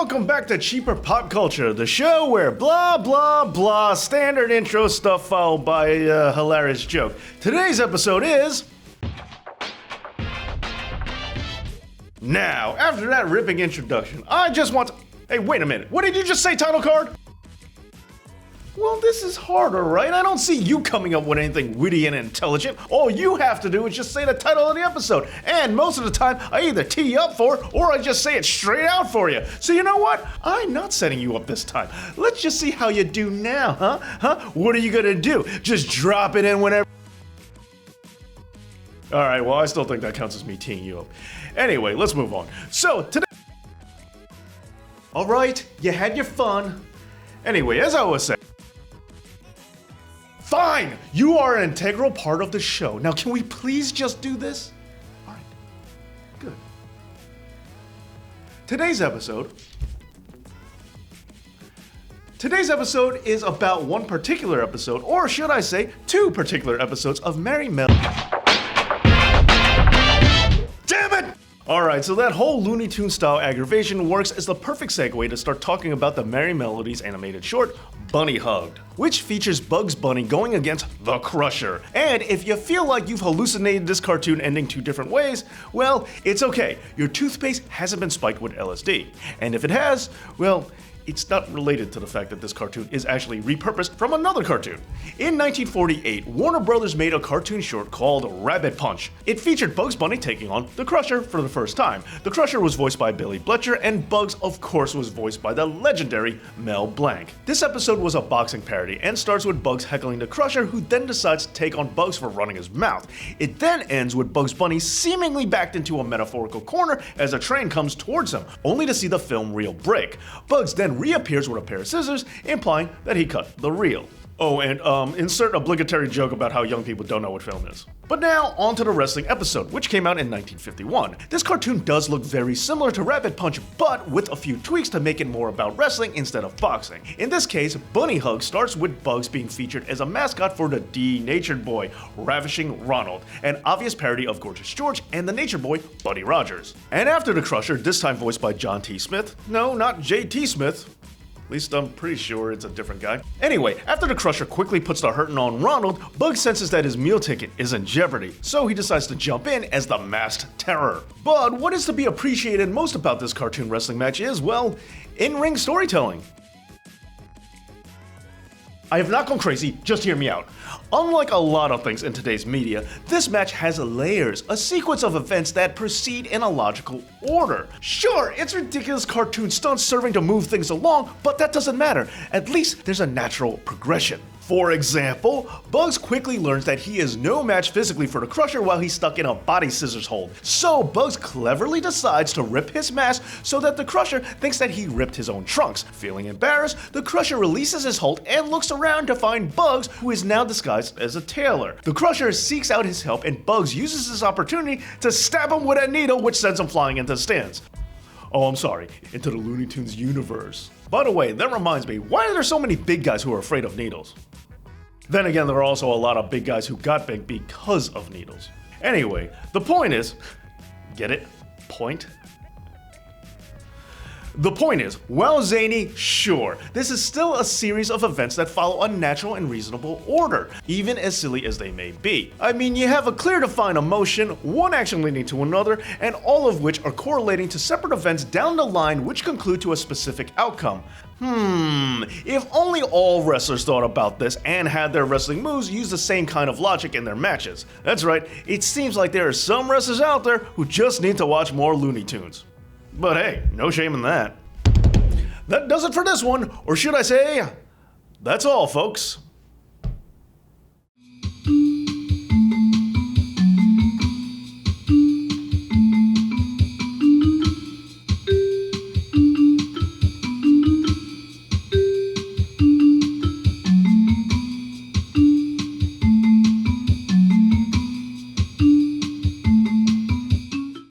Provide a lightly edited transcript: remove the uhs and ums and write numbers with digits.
welcome back to Cheaper Pop Culture, the show where blah blah blah, standard intro stuff followed by a hilarious joke. Today's episode is... Now, after that ripping introduction, I just want to... Hey, wait a minute, what did you just say, title card? Well, this is harder, right? I don't see you coming up with anything witty and intelligent. All you have to do is just say the title of the episode. And most of the time, I either tee you up for it, or I just say it straight out for you. So you know what? I'm not setting you up this time. Let's just see how you do now, huh? What are you gonna do? Just drop it in whenever... Alright, well, I still think that counts as me teeing you up. Anyway, let's move on. So, today... Alright, you had your fun. Anyway, as I was saying... Fine! You are an integral part of the show. Now, can we please just do this? Alright. Good. Today's episode is about one particular episode, or should I say, two particular episodes of Merry Melody. Damn it! Alright, so that whole Looney Tunes style aggravation works as the perfect segue to start talking about the Merry Melodies animated short, Bunny Hugged, which features Bugs Bunny going against the Crusher. And if you feel like you've hallucinated this cartoon ending two different ways, well, it's okay. Your toothpaste hasn't been spiked with LSD. And if it has, well, it's not related to the fact that this cartoon is actually repurposed from another cartoon. In 1948, Warner Brothers made a cartoon short called Rabbit Punch. It featured Bugs Bunny taking on the Crusher for the first time. The Crusher was voiced by Billy Bletcher, and Bugs, of course, was voiced by the legendary Mel Blanc. This episode was a boxing parody and starts with Bugs heckling the Crusher, who then decides to take on Bugs for running his mouth. It then ends with Bugs Bunny seemingly backed into a metaphorical corner as a train comes towards him, only to see the film reel break. Bugs then reappears with a pair of scissors, implying that he cut the reel. Oh, and insert obligatory joke about how young people don't know what film is. But now, on to the wrestling episode, which came out in 1951. This cartoon does look very similar to Rabbit Punch, but with a few tweaks to make it more about wrestling instead of boxing. In this case, Bunny Hug starts with Bugs being featured as a mascot for the denatured boy, Ravishing Ronald, an obvious parody of Gorgeous George and the nature boy, Buddy Rogers. And after the Crusher, this time voiced by John T. Smith, no, not J.T. Smith, at least I'm pretty sure it's a different guy. Anyway, after the Crusher quickly puts the hurting on Ronald, Bugs senses that his meal ticket is in jeopardy, so he decides to jump in as the Masked Terror. But what is to be appreciated most about this cartoon wrestling match is, well, in-ring storytelling. I have not gone crazy, just hear me out. Unlike a lot of things in today's media, this match has layers, a sequence of events that proceed in a logical order. Sure, it's ridiculous cartoon stunts serving to move things along, but that doesn't matter. At least there's a natural progression. For example, Bugs quickly learns that he is no match physically for the Crusher while he's stuck in a body scissors hold. So Bugs cleverly decides to rip his mask so that the Crusher thinks that he ripped his own trunks. Feeling embarrassed, the Crusher releases his hold and looks around to find Bugs, who is now disguised as a tailor. The Crusher seeks out his help and Bugs uses this opportunity to stab him with a needle, which sends him flying into the stands. Oh, I'm sorry, into the Looney Tunes universe. By the way, that reminds me, why are there so many big guys who are afraid of needles? Then again, there are also a lot of big guys who got big because of needles. Anyway, the point is, get it? Point? The point is, well, zany, sure, this is still a series of events that follow a natural and reasonable order, even as silly as they may be. I mean, you have a clear defined emotion, one action leading to another, and all of which are correlating to separate events down the line which conclude to a specific outcome. If only all wrestlers thought about this and had their wrestling moves use the same kind of logic in their matches. That's right, it seems like there are some wrestlers out there who just need to watch more Looney Tunes. But hey, no shame in that. That does it for this one, or should I say, that's all, folks.